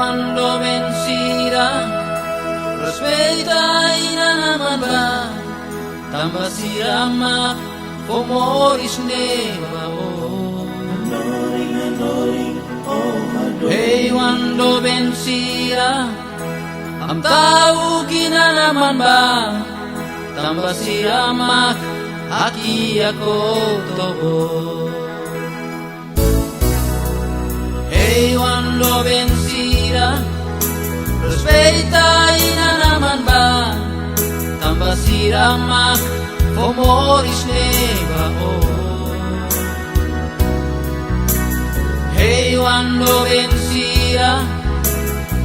Cuando vencida, respeita ina naman ba? Tambah sirama, pomoris nebao. Hey, cuando vencida, am tahu gina naman ba? Tambah sirama, aki ako tobo. Hey, cuando vencida, respeita ina naman ba? Tambah sirama, pomoris nebao. Hey, cuando vencida,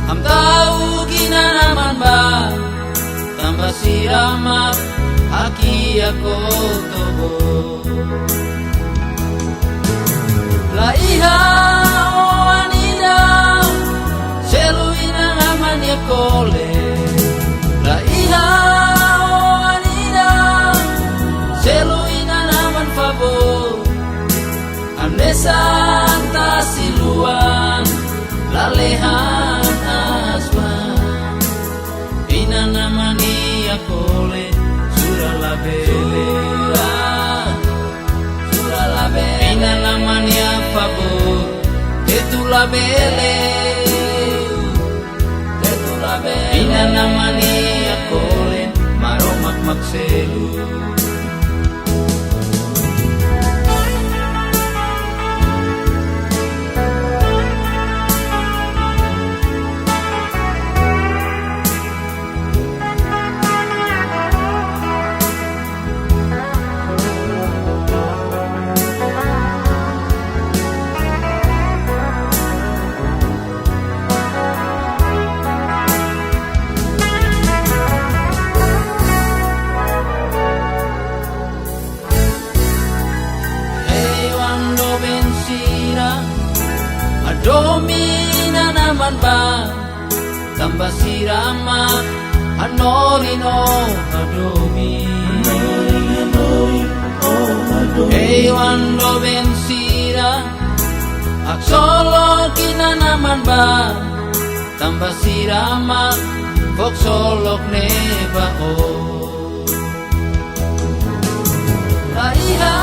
am tahu gina naman ba? Tambah sirama, aki ako tobo. Laiha o anida, seluina naman ya kole. Laiha o anida, seluina naman favor. Andesan ta siluan, lalehan aswan. Ina naman iya kole, surah la bele. Ina naman ya favor, itulah bele. Ina naman iya kole, maromak makselu. Domina naman ba? Tambah sirama, anorino adomi. Hey, cuando vencida, aksolok ina naman ba? Tambah sirama, foksolok nebao. Laiha